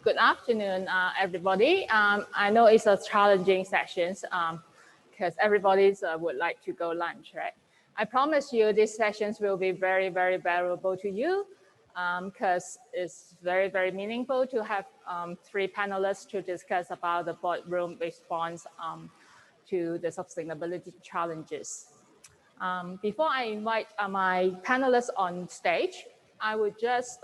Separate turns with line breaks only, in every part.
Good afternoon, everybody. I know it's a challenging session because everybody would like to go lunch, right? I promise you these sessions will be very, very valuable to you because it's very, very meaningful to have three panelists to discuss about the boardroom response to the sustainability challenges. Before I invite my panelists on stage, I would just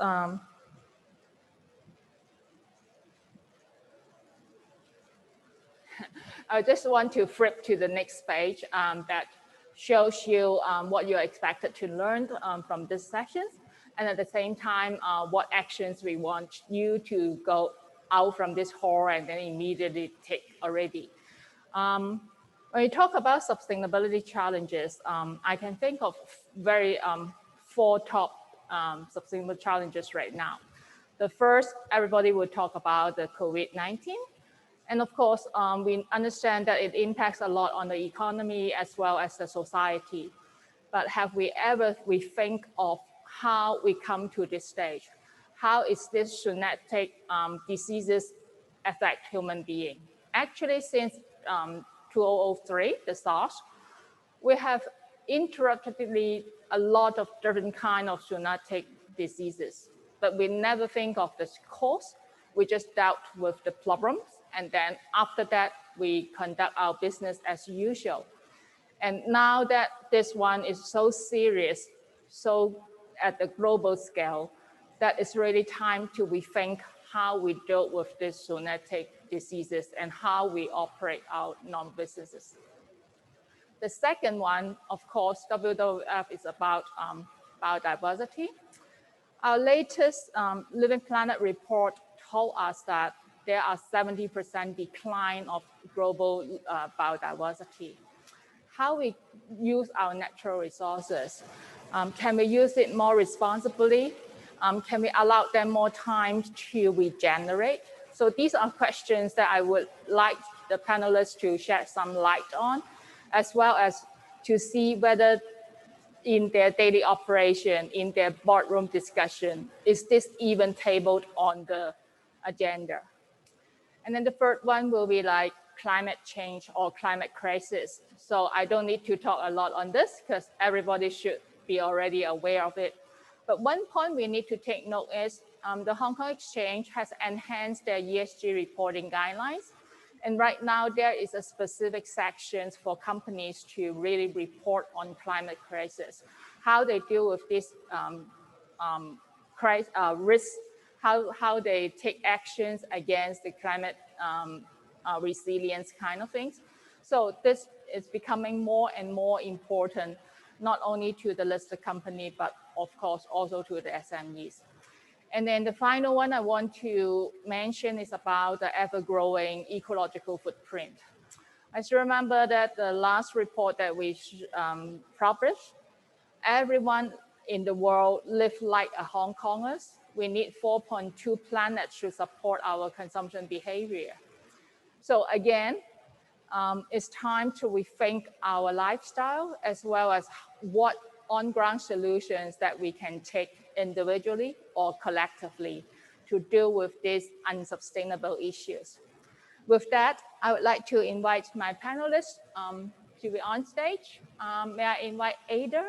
I just want to flip to the next page that shows you what you're expected to learn from this session. And at the same time, what actions we want you to go out from this hall and then immediately take already. When we talk about sustainability challenges, I can think of four top sustainable challenges right now. The first, everybody will talk about the COVID-19. And of course, we understand that it impacts a lot on the economy as well as the society. But have we ever think of how we come to this stage? How is this genetic diseases affect human being? Actually, since 2003, the SARS, we have interruptedly a lot of different kinds of genetic diseases, but we never think of the cause. We just dealt with the problems. And then after that, we conduct our business as usual. And now that this one is so serious, so at the global scale, that it's really time to rethink how we deal with these genetic diseases and how we operate our non-businesses. The second one, of course, WWF is about biodiversity. Our latest Living Planet report told us that there are 70% decline of global biodiversity. How we use our natural resources? Can we use it more responsibly? Can we allow them more time to regenerate? So these are questions that I would like the panelists to shed some light on, as well as to see whether in their daily operation, in their boardroom discussion, is this even tabled on the agenda? And then the third one will be like climate change or climate crisis. So I don't need to talk a lot on this because everybody should be already aware of it. But one point we need to take note is the Hong Kong Exchange has enhanced their ESG reporting guidelines. And right now there is a specific section for companies to really report on climate crisis, how they deal with this risk, how they take actions against the climate resilience kind of things. So this is becoming more and more important, not only to the listed company, but of course also to the SMEs. And then the final one I want to mention is about the ever-growing ecological footprint. I still remember that the last report that we published, everyone in the world live like a Hong Kongers. We need 4.2 planets to support our consumption behavior. So again, it's time to rethink our lifestyle as well as what on-ground solutions that we can take individually or collectively to deal with these unsustainable issues. With that, I would like to invite my panelists to be on stage. May I invite Ada?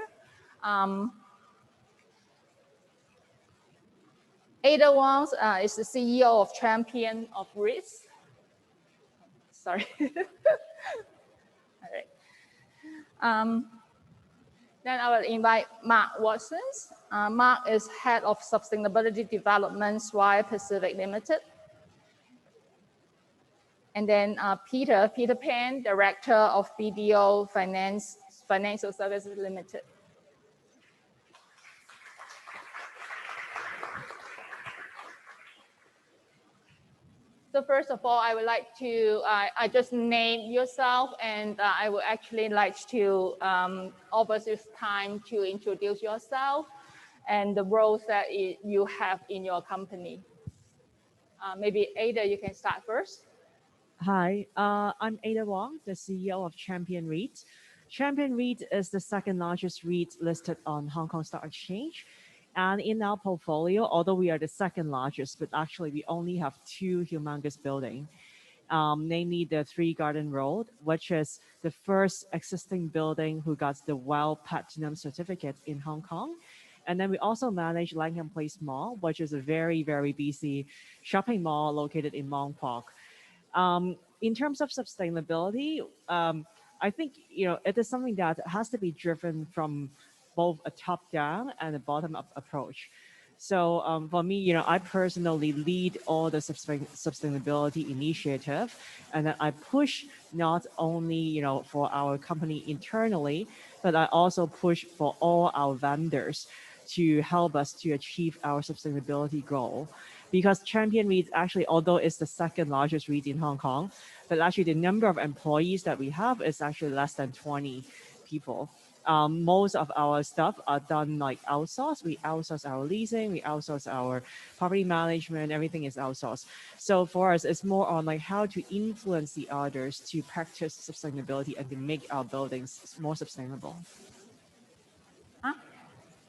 Ada Wong is the CEO of Champion of REITs. Sorry. All right. Then I will invite Mark Watson. Mark is Head of Sustainability Development, Swire Pacific Limited. And then Peter Pan, Director of BDO Financial Services Limited. So first of all, I would like to, I just name yourself and I would actually like to offer this time to introduce yourself and the roles that you have in your company. Maybe Ada, you can start first.
Hi, I'm Ada Wong, the CEO of Champion REIT. Champion REIT is the second largest REIT listed on Hong Kong Stock Exchange. And in our portfolio, although we are the second largest, but actually we only have two humongous buildings, namely the Three Garden Road, which is the first existing building who got the WOW Platinum certificate in Hong Kong. And then we also manage Langham Place Mall, which is a very, very busy shopping mall located in Mong Kok. In terms of sustainability, I think it is something that has to be driven from both a top-down and a bottom-up approach. So for me, I personally lead all the sustainability initiative, and then I push not only for our company internally, but I also push for all our vendors to help us to achieve our sustainability goal. Because Champion REIT actually, although it's the second largest REIT in Hong Kong, but actually the number of employees that we have is actually less than 20 people. Most of our stuff are done like outsourced. We outsource our leasing, we outsource our property management, everything is outsourced. So for us, it's more on like how to influence the others to practice sustainability and to make our buildings more sustainable.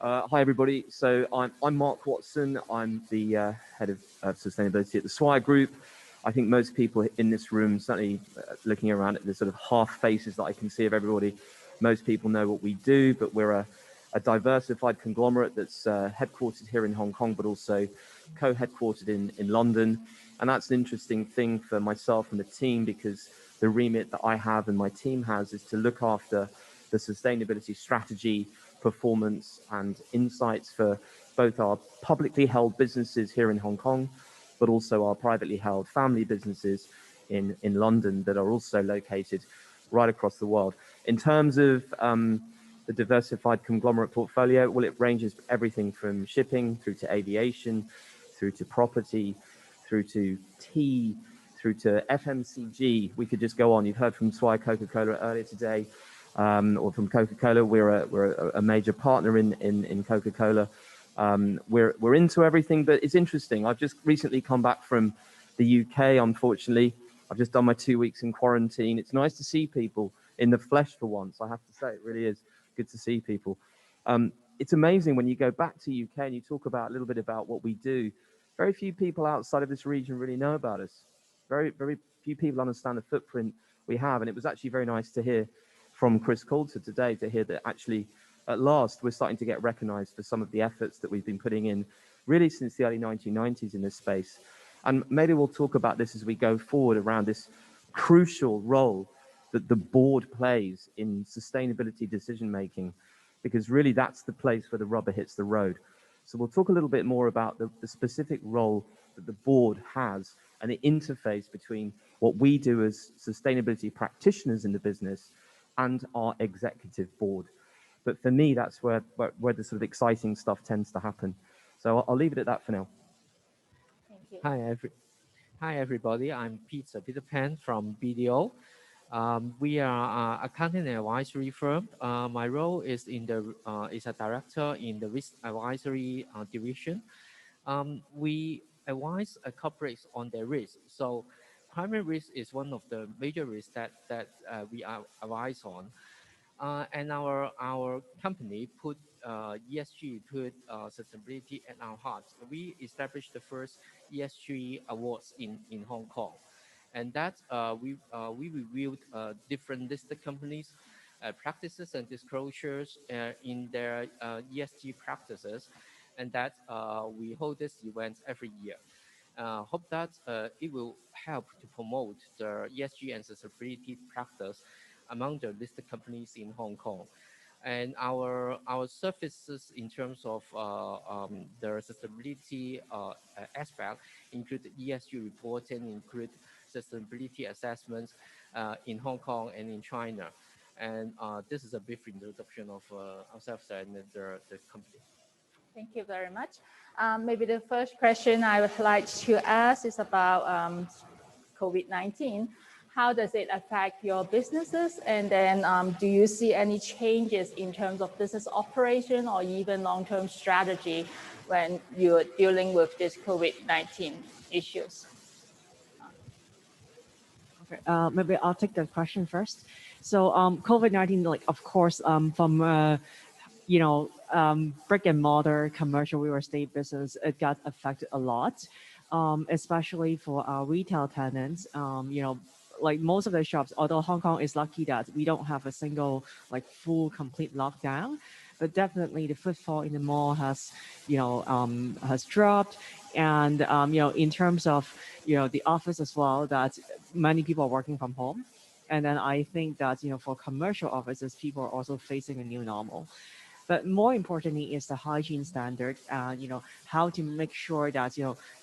Hi everybody. So I'm Mark Watson. I'm the head of sustainability at the Swire Group. I think most people in this room, certainly looking around at the sort of half faces that I can see of everybody, most people know what we do, but we're a diversified conglomerate that's headquartered here in Hong Kong, but also co-headquartered in London. And that's an interesting thing for myself and the team, because the remit that I have and my team has is to look after the sustainability strategy, performance and insights for both our publicly held businesses here in Hong Kong, but also our privately held family businesses in London that are also located right across the world. In terms of the diversified conglomerate portfolio, well, it ranges everything from shipping through to aviation, through to property, through to tea, through to FMCG. We could just go on. You've heard from Swire Coca-Cola earlier today, or from Coca-Cola. We're a major partner in Coca-Cola. We're into everything, but it's interesting. I've just recently come back from the UK, unfortunately. I've just done my 2 weeks in quarantine. It's nice to see people in the flesh for once, I have to say. It really is good to see people. It's amazing when you go back to UK and you talk about a little bit about what we do. Very few people outside of this region really know about us. Very few people understand the footprint we have. And it was actually very nice to hear from Chris Coulter today, to hear that actually at last we're starting to get recognized for some of the efforts that we've been putting in really since the early 1990s in this space. And maybe we'll talk about this as we go forward around this crucial role that the board plays in sustainability decision making, because really that's the place where the rubber hits the road. So we'll talk a little bit more about the specific role that the board has and the interface between what we do as sustainability practitioners in the business and our executive board. But for me, that's where the sort of exciting stuff tends to happen. So I'll leave it at that for now.
Thank you.
Hi everybody. I'm Peter Pan from BDO. We are an accounting and advisory firm. My role is is a director in the risk advisory division. We advise corporates on their risk. So climate risk is one of the major risks that we advise on. And our company put ESG, put sustainability at our heart. We established the first ESG awards in Hong Kong, and that we reviewed different listed companies' practices and disclosures in their ESG practices, and that we hold this event every year. Hope that it will help to promote the ESG and sustainability practice among the listed companies in Hong Kong. And our services in terms of the sustainability aspect include ESG reporting, include sustainability assessments in Hong Kong and in China. And this is a brief introduction of ourselves and the company.
Thank you very much. Maybe the first question I would like to ask is about COVID-19. How does it affect your businesses? And then do you see any changes in terms of business operation or even long-term strategy when you're dealing with this COVID-19 issues?
Okay, maybe I'll take that question first. So COVID-19, like of course, from brick and mortar commercial real estate business, it got affected a lot, especially for our retail tenants. Like most of the shops, although Hong Kong is lucky that we don't have a single like full complete lockdown, but definitely the footfall in the mall has dropped. And in terms of the office as well, that many people are working from home. And then I think that for commercial offices, people are also facing a new normal. But more importantly is the hygiene standard, how to make sure that,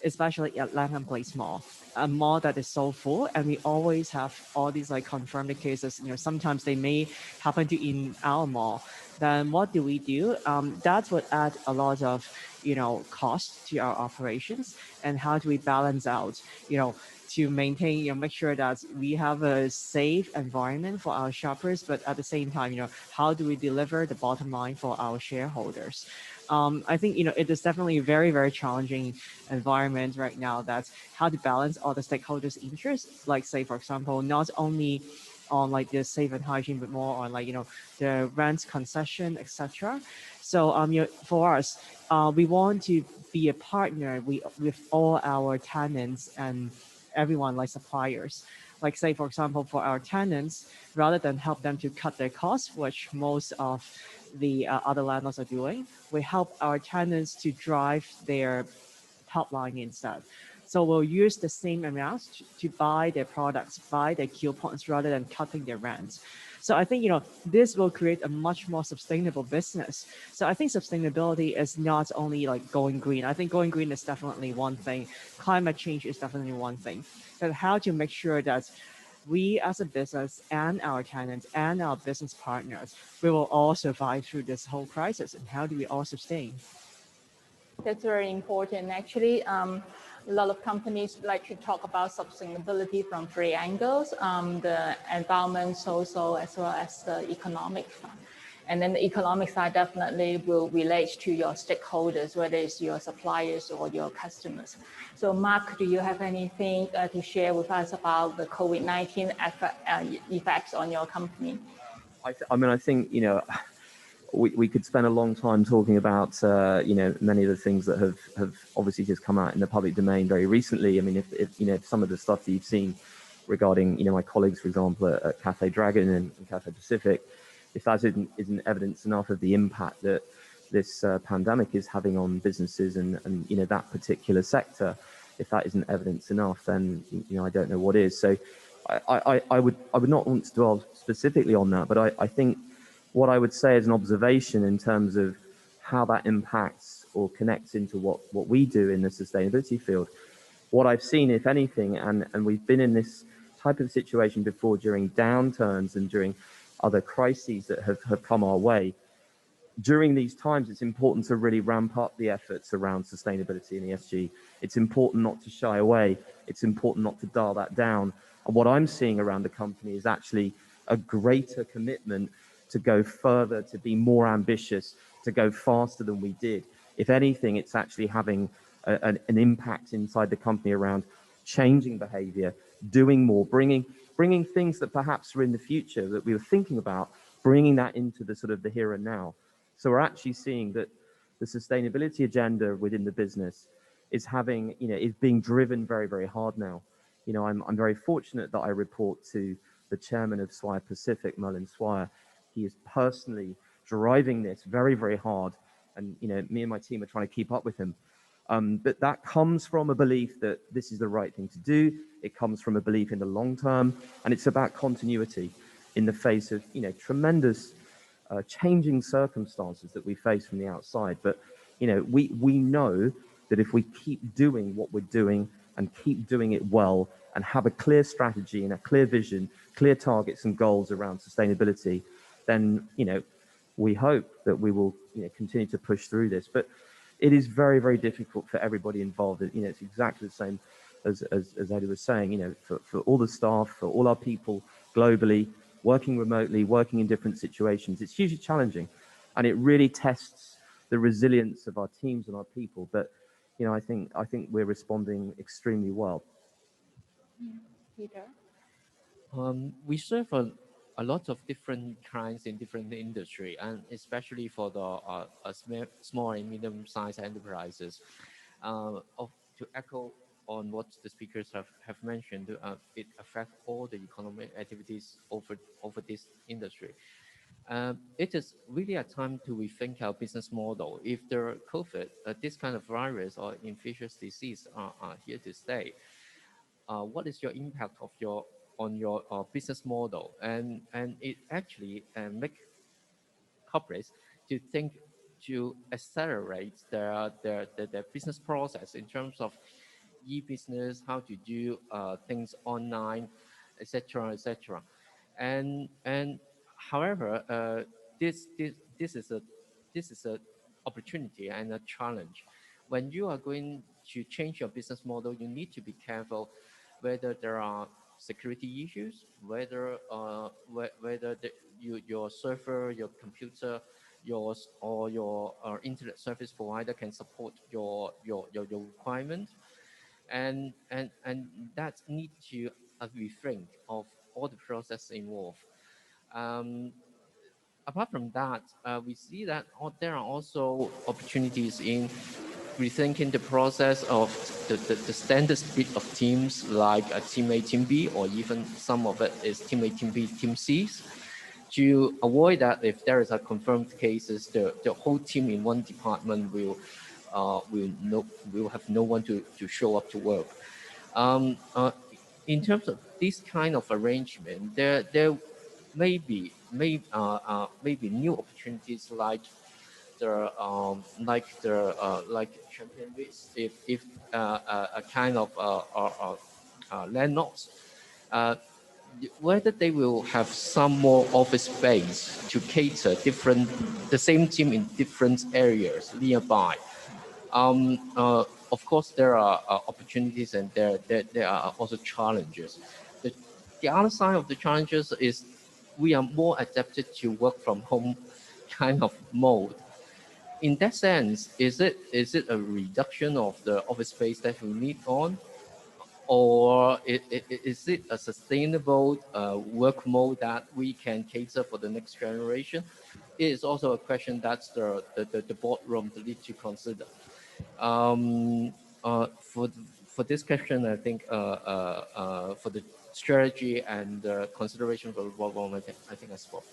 especially at Langham Place Mall, a mall that is so full, and we always have all these like confirmed cases, sometimes they may happen to in our mall. Then what do we do? That would add a lot of, cost to our operations. And how do we balance out, to maintain, make sure that we have a safe environment for our shoppers, but at the same time, how do we deliver the bottom line for our shareholders? I think, it is definitely a very, very challenging environment right now. That's how to balance all the stakeholders' interests. Like say, for example, not only on like the safe and hygiene, but more on like, the rent concession, etc. So, for us, we want to be a partner with all our tenants and everyone like suppliers. Like say, for example, for our tenants, rather than help them to cut their costs, which most of the other landlords are doing, we help our tenants to drive their top line instead. So we'll use the same amount to buy their products, buy their coupons rather than cutting their rent. So I think, this will create a much more sustainable business. So I think sustainability is not only like going green. I think going green is definitely one thing. Climate change is definitely one thing. But how to make sure that we as a business and our tenants and our business partners, we will all survive through this whole crisis, and how do we all sustain?
That's very important. Actually, a lot of companies like to talk about sustainability from three angles, the environment, social, as well as the economic side. And then the economic side definitely will relate to your stakeholders, whether it's your suppliers or your customers. So Mark, do you have anything to share with us about the COVID-19 effects on your company?
I think, we could spend a long time talking about, many of the things that have obviously just come out in the public domain very recently. I mean, if some of the stuff that you've seen regarding, my colleagues, for example, at Cafe Dragon and Cafe Pacific, if that isn't evidence enough of the impact that this pandemic is having on businesses and that particular sector, if that isn't evidence enough, then, I don't know what is. So I would not want to dwell specifically on that, but I think what I would say as an observation in terms of how that impacts or connects into what we do in the sustainability field, what I've seen, if anything, and we've been in this type of situation before during downturns and during other crises that have come our way. During these times, it's important to really ramp up the efforts around sustainability and ESG. It's important not to shy away. It's important not to dial that down. And what I'm seeing around the company is actually a greater commitment to go further, to be more ambitious, to go faster than we did. If anything, it's actually having an impact inside the company around changing behavior, doing more, bringing things that perhaps are in the future that we were thinking about, bringing that into the sort of the here and now. So we're actually seeing that the sustainability agenda within the business is having, is being driven very, very hard now. I'm very fortunate that I report to the chairman of Swire Pacific, Merlin Swire. He is personally driving this very, very hard. And, me and my team are trying to keep up with him. But that comes from a belief that this is the right thing to do. It comes from a belief in the long term. And it's about continuity in the face of, tremendous changing circumstances that we face from the outside. But, we know that if we keep doing what we're doing and keep doing it well and have a clear strategy and a clear vision, clear targets and goals around sustainability, then, we hope that we will continue to push through this. But it is very, very difficult for everybody involved. It's exactly the same as Eddie was saying, for all the staff, for all our people globally, working remotely, working in different situations. It's hugely challenging, and it really tests the resilience of our teams and our people. But, I think we're responding extremely well.
Peter?
We serve a lot of different kinds in different industry, and especially for the small and medium-sized enterprises. To echo on what the speakers have mentioned, it affects all the economic activities over this industry. It is really a time to rethink our business model. If the COVID, this kind of virus or infectious disease are here to stay, what is your impact of your on your business model? And it actually make corporates to think to accelerate their business process in terms of e-business, how to do things online, etc., etc. And however, this is a opportunity and a challenge. When you are going to change your business model, you need to be careful whether there are security issues, whether your server, your computer, your internet service provider can support your requirement, and that need to rethink of all the process involved. Um, Apart from that, we see that there are also opportunities in rethinking the process of the standard split of teams, like a team A, team B, or even some of it is team A, team B, team C, to avoid that if there is a confirmed cases, the whole team in one department will have no one to show up to work. In terms of this kind of arrangement, there maybe new opportunities like champion rates, if a kind of landlords, whether they will have some more office space to cater the same team in different areas nearby. Of course, there are opportunities and there are also challenges. The other side of the challenges is we are more adapted to work from home kind of mode. In that sense, is it a reduction of the office space that we need on, or is it a sustainable work mode that we can cater for the next generation? It is also a question that's the boardroom need to consider. Um, for this question, I think for the strategy and consideration for the boardroom, I think I spoke.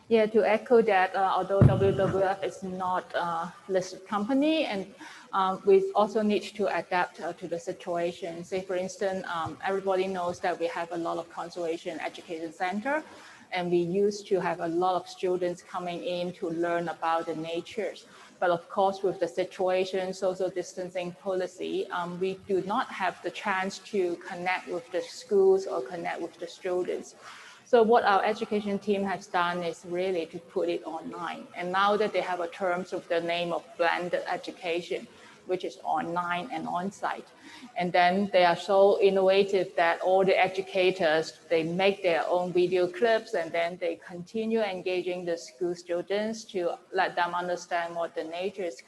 Yeah, to echo that, although WWF is not a listed company, and we also need to adapt to the situation. Say, for instance, everybody knows that we have a lot of conservation education center, and we used to have a lot of students coming in to learn about the natures. But of course, with the situation, social distancing policy, we do not have the chance to connect with the schools or connect with the students. So what our education team has done is really to put it online. And now that they have a terms with the name of blended education, which is online and on-site. And then they are so innovative that all the educators, they make their own video clips, and then they continue engaging the school students to let them understand what the nature is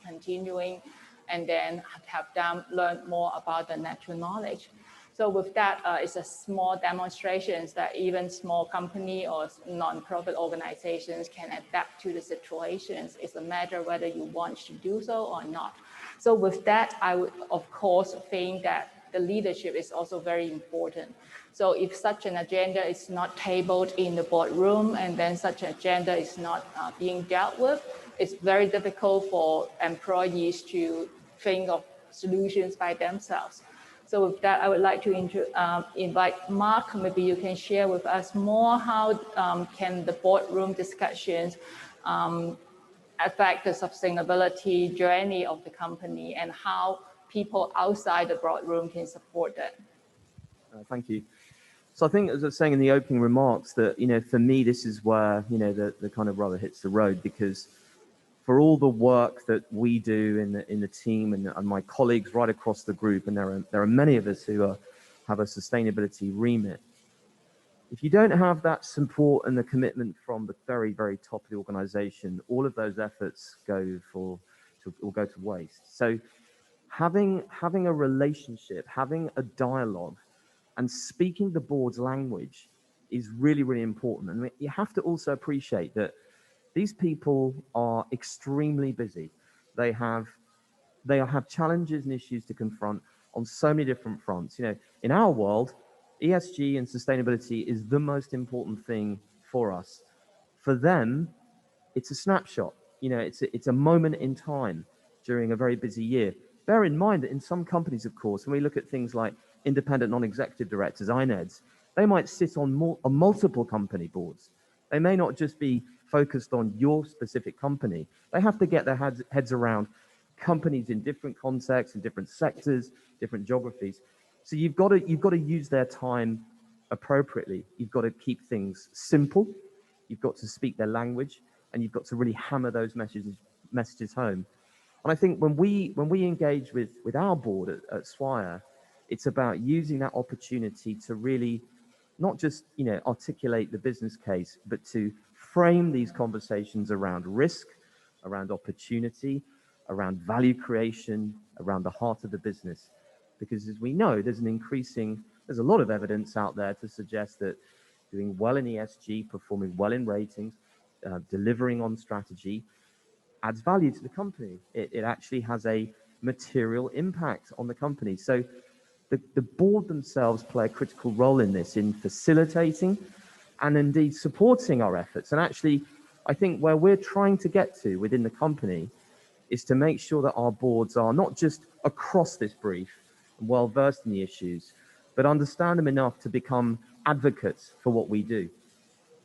continuing, and then have them learn more about the natural knowledge. So with that, it's a small demonstrations that even small company or non-profit organizations can adapt to the situations. It's a matter whether you want to do so or not. So with that, I would, of course, think that the leadership is also very important. So if such an agenda is not tabled in the boardroom, and then such an agenda is not being dealt with, it's very difficult for employees to think of solutions by themselves. So with that, I would like to invite Mark. Maybe you can share with us more how can the boardroom discussions affect the sustainability journey of the company, and how people outside the boardroom can support that.
Thank you. So I think, as I was saying in the opening remarks, that, for me, this is where, the kind of rubber hits the road, because for all the work that we do in the team and my colleagues right across the group, and there are many of us who have a sustainability remit. If you don't have that support and the commitment from the very, very top of the organization, all of those efforts will go to waste. So having a relationship, having a dialogue, and speaking the board's language is really, really important. And you have to also appreciate that these people are extremely busy. They have challenges and issues to confront on so many different fronts. You know, in our world, ESG and sustainability is the most important thing for us. For them, it's a snapshot. You know, it's a moment in time during a very busy year. Bear in mind that in some companies, of course, when we look at things like independent non-executive directors, INEDs, they might sit on multiple company boards. They may not just be focused on your specific company. They have to get their heads around companies in different contexts, in different sectors, different geographies. So you've got to use their time appropriately. You've got to keep things simple. You've got to speak their language, and you've got to really hammer those messages home. And I think when we engage with our board at Swire, it's about using that opportunity to really not just articulate the business case, but to frame these conversations around risk, around opportunity, around value creation, around the heart of the business. Because as we know, there's a lot of evidence out there to suggest that doing well in ESG, performing well in ratings, delivering on strategy, adds value to the company. It actually has a material impact on the company. So the board themselves play a critical role in this, in facilitating and indeed supporting our efforts. And actually, I think where we're trying to get to within the company is to make sure that our boards are not just across this brief and well versed in the issues, but understand them enough to become advocates for what we do.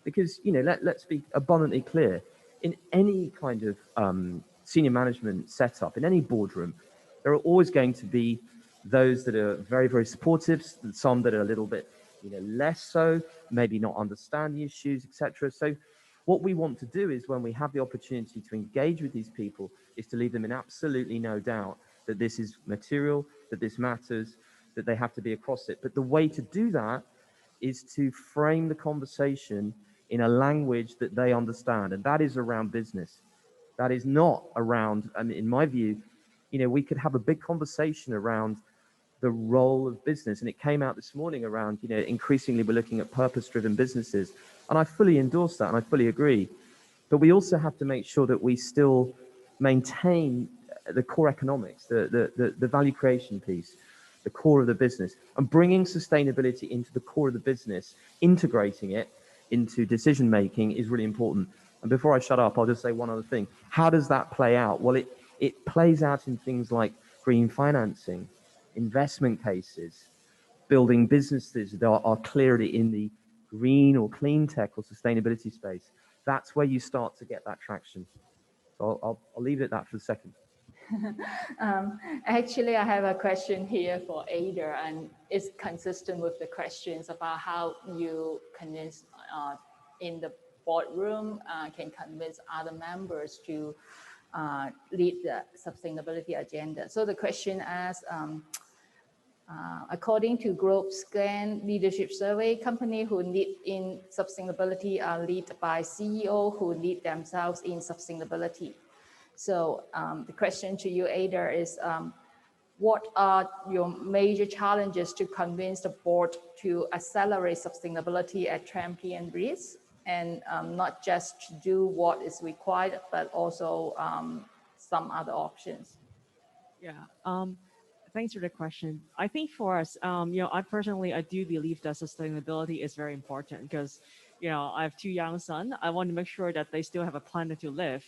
Because, let's be abundantly clear, in any kind of senior management setup, in any boardroom, there are always going to be those that are very, very supportive, some that are a little bit less so, maybe not understand the issues, etc. So what we want to do is, when we have the opportunity to engage with these people, is to leave them in absolutely no doubt that this is material, that this matters, that they have to be across it. But the way to do that is to frame the conversation in a language that they understand, and that is around business. That is not around, in my view, we could have a big conversation around the role of business, and it came out this morning around, increasingly we're looking at purpose-driven businesses, and I fully endorse that, and I fully agree. But we also have to make sure that we still maintain the core economics, the value creation piece, the core of the business, and bringing sustainability into the core of the business, integrating it into decision making is really important. And before I shut up, I'll just say one other thing. How does that play out? Well, it plays out in things like green financing, investment cases, building businesses that are clearly in the green or clean tech or sustainability space. That's where you start to get that traction. So I'll leave it at that for a second.
Actually, I have a question here for Ada, and it's consistent with the questions about how you convince in the boardroom can convince other members to lead the sustainability agenda. So the question asks, according to GlobeScan leadership survey, companies who lead in sustainability are led by CEO who lead themselves in sustainability. So the question to you, Ada, is what are your major challenges to convince the board to accelerate sustainability at champion risk, and not just to do what is required, but also some other options?
Yeah. Thanks for the question. I think for us, I do believe that sustainability is very important because, I have 2 young sons. I want to make sure that they still have a planet to live,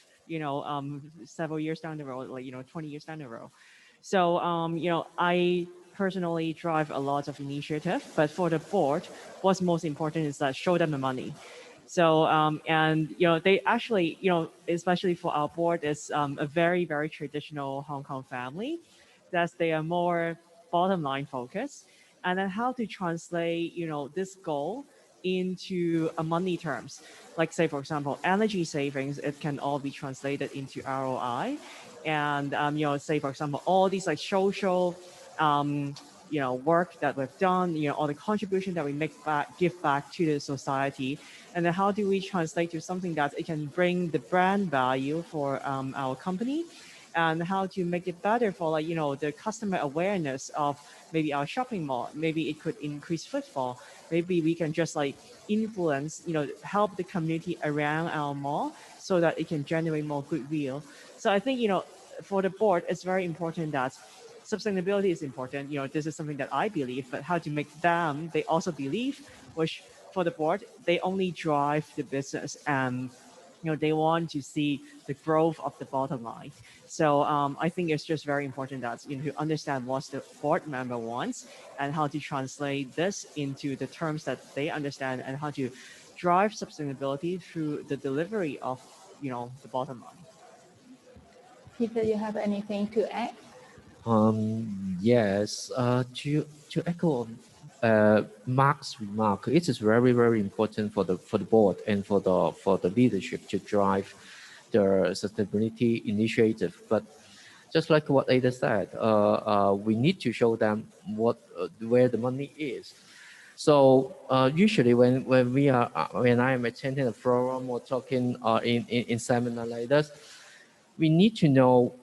several years down the road, 20 years down the road. So, I personally drive a lot of initiative, but for the board, what's most important is that show them the money. So, they actually, especially for our board, is a very, very traditional Hong Kong family, that they are more bottom line focused, and then how to translate, this goal into a money terms. Like, say, for example, energy savings, it can all be translated into ROI. And, say, for example, all these like social, work that we've done, all the contribution that we give back to the society. And then how do we translate to something that it can bring the brand value for our company, and how to make it better for, like, the customer awareness of maybe our shopping mall. Maybe it could increase footfall. Maybe we can just like influence, help the community around our mall so that it can generate more goodwill. So I think, for the board, it's very important that sustainability is important. This is something that I believe, but how to make them, they also believe, which for the board, they only drive the business, and they want to see the growth of the bottom line. So I think it's just very important that to understand what the board member wants and how to translate this into the terms that they understand, and how to drive sustainability through the delivery of the bottom line.
Peter, you have anything to add?
Yes, to echo on Mark's remark, it is very, very important for the board and for the leadership to drive the sustainability initiative. But just like what Ada said, we need to show them where the money is. So usually when I am attending a forum or talking in seminar like this, we need to know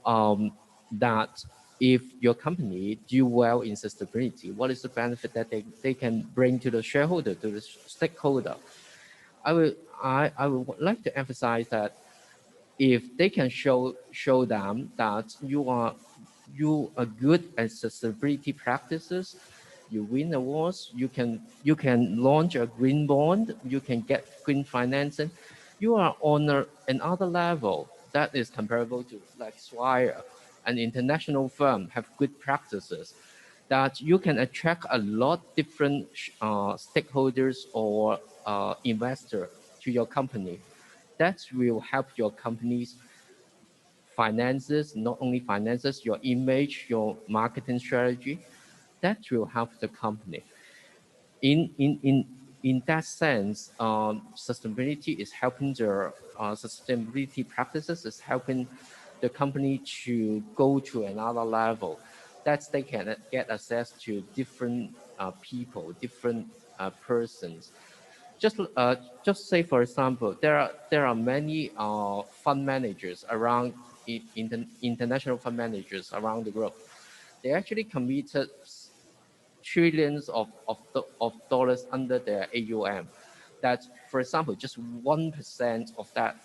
that if your company do well in sustainability, what is the benefit that they can bring to the shareholder, to the stakeholder? I would like to emphasize that if they can show them that you are good at sustainability practices, you win awards, you can launch a green bond, you can get green financing, you are on another level that is comparable to like Swire, an international firm, have good practices, that you can attract a lot different stakeholders or investor to your company. That will help your company's finances, not only finances, your image, your marketing strategy. That will help the company. In that sense, sustainability is helping the sustainability practices is helping the company to go to another level, that they can get access to different people, different persons. Just say, for example, there are many fund managers around, international fund managers around the globe. They actually committed trillions of dollars under their AUM. That, for example, just 1% of that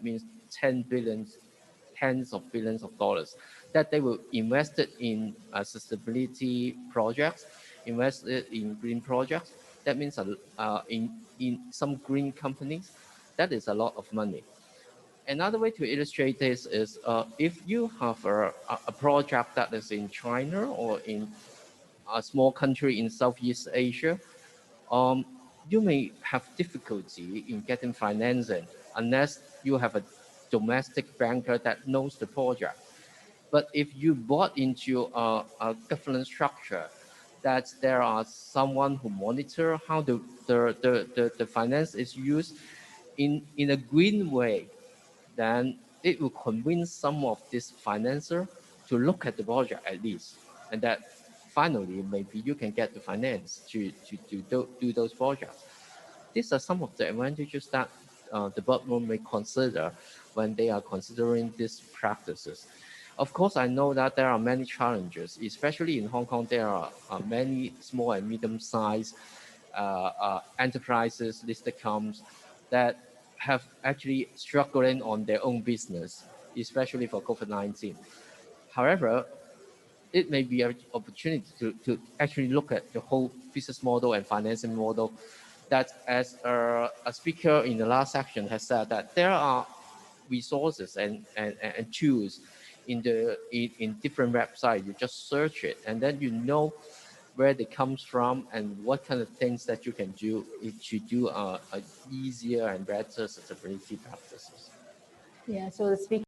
means 10 billions, tens of billions of dollars, that they will invest it in sustainability projects, invest it in green projects. That means in some green companies, that is a lot of money. Another way to illustrate this is if you have a project that is in China or in a small country in Southeast Asia, you may have difficulty in getting financing unless you have a domestic banker that knows the project. But if you bought into a governance structure, that there are someone who monitor how the finance is used in a green way, then it will convince some of this financer to look at the project at least, and that finally maybe you can get the finance to do those projects. These are some of the advantages that the boardroom may consider when they are considering these practices. Of course, I know that there are many challenges, especially in Hong Kong. There are many small and medium-sized enterprises, listed companies that have actually struggling on their own business, especially for COVID-19. However, it may be an opportunity to actually look at the whole business model and financing model. That, as a speaker in the last section has said, that there are resources and tools in different websites. You just search it, and then you know where it comes from and what kind of things that you can do to do a easier and better sustainability practices.
Yeah, so the speaker,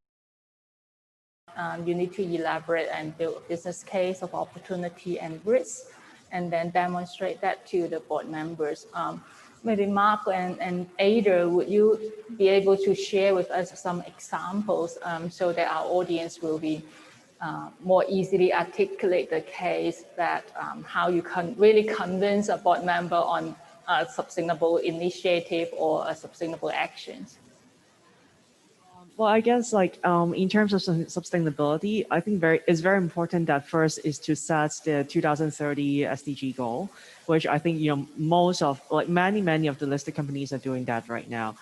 you need to elaborate and build a business case of opportunity and risk, and then demonstrate that to the board members. Maybe Mark and Ada, would you be able to share with us some examples so that our audience will be more easily articulate the case that how you can really convince a board member on a sustainable initiative or a sustainable actions?
Well, I guess like in terms of sustainability, I think it's very important that first is to set the 2030 SDG goal, which I think most of like many of the listed companies are doing that right now,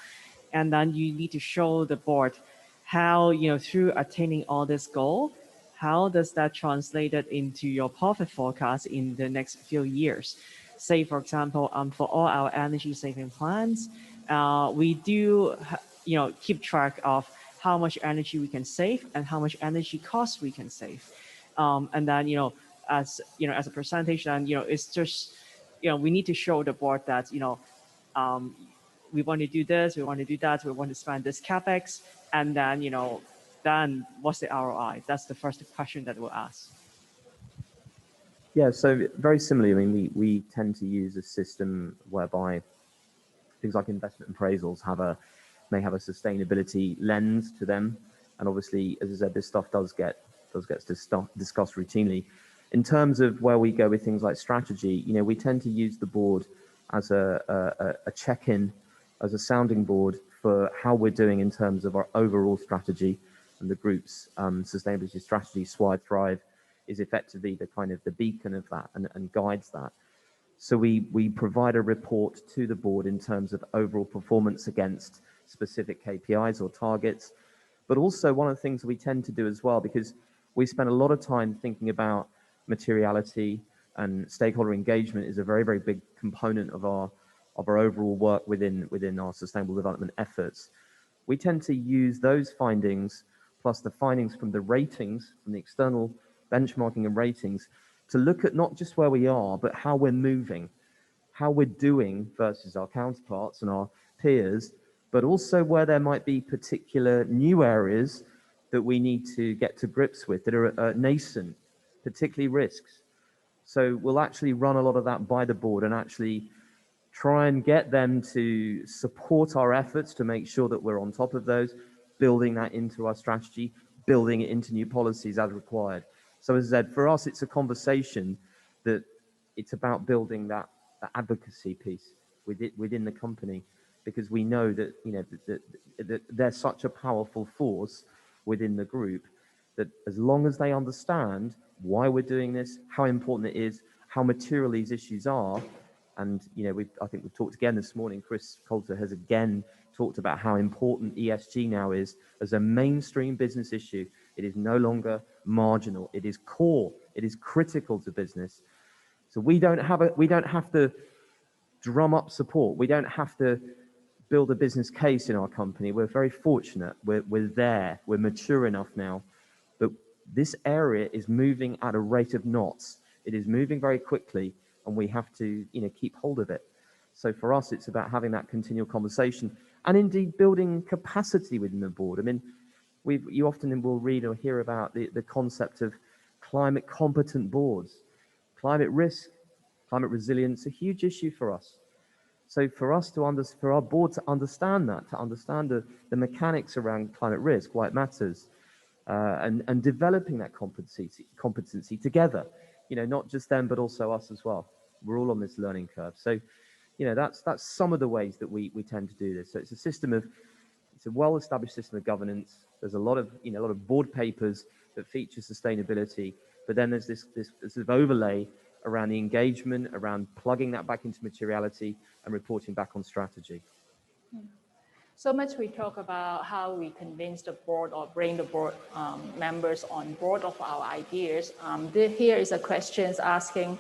and then you need to show the board how through attaining all this goal, how does that translate it into your profit forecast in the next few years. Say for example, for all our energy saving plans, we do keep track of how much energy we can save and how much energy cost we can save. And then, as a percentage, then, it's just, we need to show the board that, um, we want to do this, we want to do that, we want to spend this CapEx, and then, then what's the ROI? That's the first question that we'll ask.
Yeah, so very similarly, I mean, we tend to use a system whereby things like investment appraisals may have a sustainability lens to them, and obviously, as I said, this stuff does get discussed routinely. In terms of where we go with things like strategy, we tend to use the board as a check-in, as a sounding board for how we're doing in terms of our overall strategy, and the group's sustainability strategy, SWIDE Thrive, is effectively the kind of the beacon of that and guides that. So we provide a report to the board in terms of overall performance against specific KPIs or targets. But also one of the things we tend to do as well, because we spend a lot of time thinking about materiality, and stakeholder engagement is a very, very big component of our overall work within our sustainable development efforts. We tend to use those findings plus the findings from the ratings, from the external benchmarking and ratings, to look at not just where we are, but how we're moving, how we're doing versus our counterparts and our peers, but also where there might be particular new areas that we need to get to grips with that are nascent, particularly risks. So we'll actually run a lot of that by the board and actually try and get them to support our efforts to make sure that we're on top of those, building that into our strategy, building it into new policies as required. So as I said, for us, it's a conversation that it's about building that advocacy piece within the company, because we know that that they're such a powerful force within the group that as long as they understand why we're doing this, how important it is, how material these issues are, and I think we've talked again this morning. Chris Coulter has again talked about how important ESG now is as a mainstream business issue. It is no longer marginal. It is core. It is critical to business. So we don't have to drum up support. We don't have to build a business case in our company. We're very fortunate. We're there. We're mature enough now. But this area is moving at a rate of knots. It is moving very quickly, and we have to keep hold of it. So for us, it's about having that continual conversation and indeed building capacity within the board. I mean, you often will read or hear about the concept of climate competent boards. Climate risk, climate resilience, a huge issue for us. So for us for our board to understand that, to understand the mechanics around climate risk, why it matters, and developing that competency together, not just them, but also us as well. We're all on this learning curve. So, that's some of the ways that we tend to do this. So it's a well-established system of governance. There's a lot of board papers that feature sustainability, but then there's this sort of overlay around the engagement, around plugging that back into materiality and reporting back on strategy.
So much we talk about how we convince the board or bring the board members on board of our ideas. Here is a question asking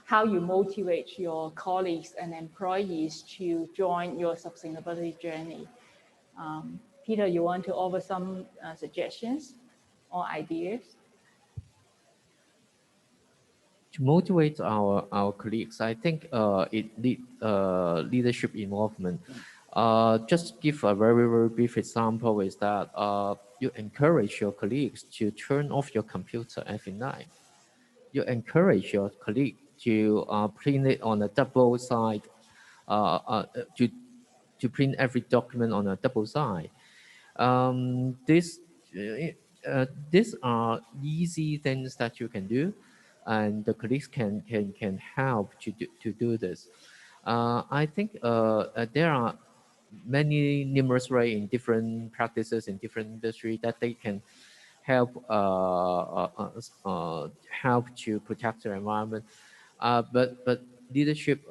how you motivate your colleagues and employees to join your sustainability journey. Peter, you want to offer some suggestions or ideas?
To motivate our colleagues, I think leadership involvement. Just give a very, very brief example is that you encourage your colleagues to turn off your computer every night. You encourage your colleague to print it on a double side, to print every document on a double side. These are easy things that you can do, and the colleagues can help to do this. I think there are many numerous ways in different practices in different industry that they can help help to protect the environment. But leadership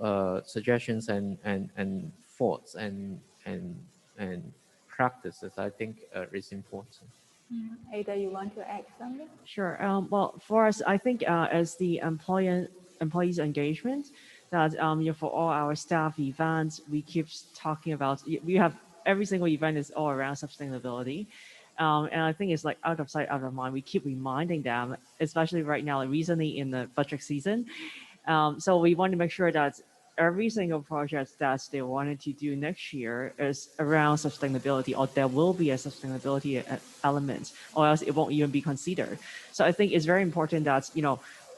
suggestions and thoughts and practices, I think, is important.
Ada, you want to add something?
Sure. Well, for us, I think as the employees engagement, that for all our staff events, we keep talking about. We have every single event is all around sustainability, and I think it's like out of sight, out of mind. We keep reminding them, especially right now, like recently in the budget season. So we want to make sure that every single project that they wanted to do next year is around sustainability, or there will be a sustainability element, or else it won't even be considered. So I think it's very important that,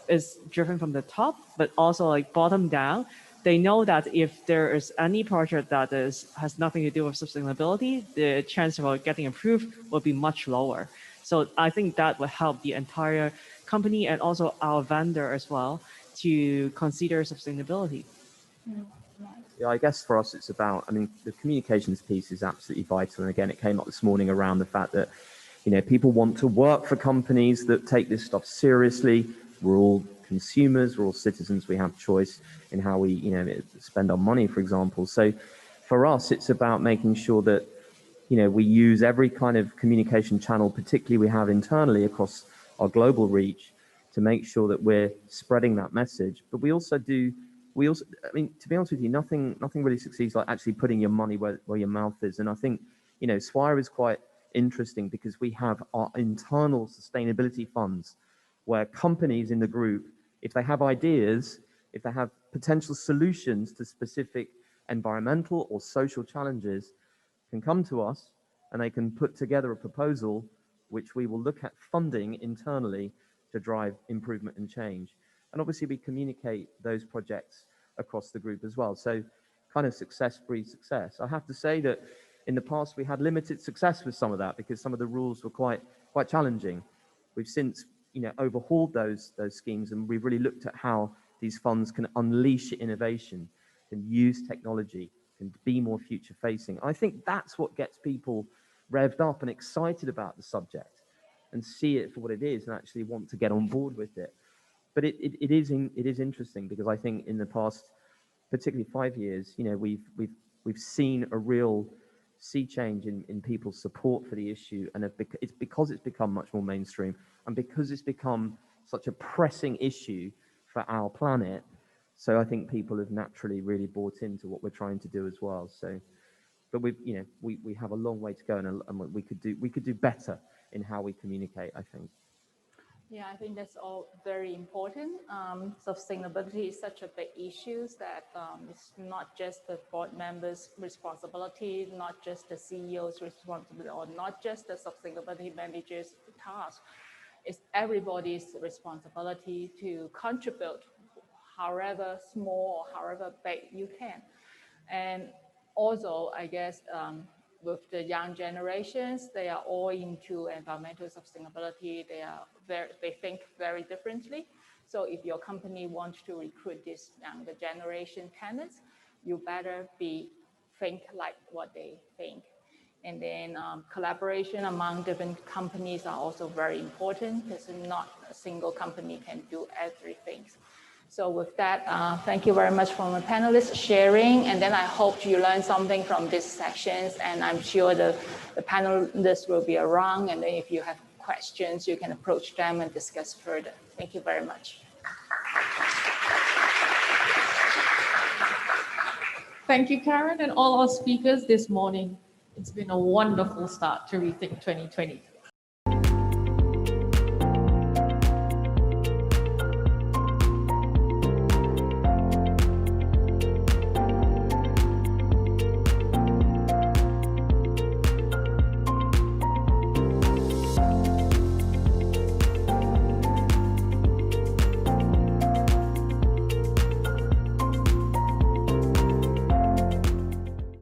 it's driven from the top, but also like bottom down. They know that if there is any project that has nothing to do with sustainability, the chance of getting approved will be much lower. So I think that will help the entire company and also our vendor as well to consider sustainability.
Yeah, I guess for us, it's about, the communications piece is absolutely vital. And again, it came up this morning around the fact that, people want to work for companies that take this stuff seriously. We're all consumers, we're all citizens. We have choice in how we, spend our money, for example. So for us, it's about making sure that, we use every kind of communication channel, particularly we have internally across our global reach, to make sure that we're spreading that message. But we also, to be honest with you, nothing really succeeds like actually putting your money where your mouth is. And I think, Swire is quite interesting because we have our internal sustainability funds where companies in the group, if they have ideas, if they have potential solutions to specific environmental or social challenges, can come to us and they can put together a proposal which we will look at funding internally to drive improvement and change. And obviously we communicate those projects across the group as well. So kind of success breeds success. I have to say that in the past we had limited success with some of that because some of the rules were quite challenging. We've since overhauled those schemes, and we've really looked at how these funds can unleash innovation, can use technology, can be more future facing. I think that's what gets people revved up and excited about the subject and see it for what it is and actually want to get on board with it. But it is interesting because I think in the past, particularly 5 years, we've seen a real sea change in people's support for the issue, and it's because it's become much more mainstream and because it's become such a pressing issue for our planet. So I think people have naturally really bought into what we're trying to do as well. So, but we have a long way to go, and we could do better in how we communicate, I think.
Yeah, I think that's all very important. Sustainability is such a big issue that it's not just the board members' responsibility, not just the CEO's responsibility, or not just the sustainability manager's task. It's everybody's responsibility to contribute, however small or however big you can. And also, I guess, with the young generations, they are all into environmental sustainability. They think very differently. So if your company wants to recruit this younger generation tenants, you better think like what they think. And then collaboration among different companies are also very important because not a single company can do everything. So with that, thank you very much for my panelists sharing. And then I hope you learned something from these sessions. And I'm sure the panelists will be around. And then if you have questions, you can approach them and discuss further. Thank you very much.
Thank you, Karen, and all our speakers this morning. It's been a wonderful start to Rethink 2020.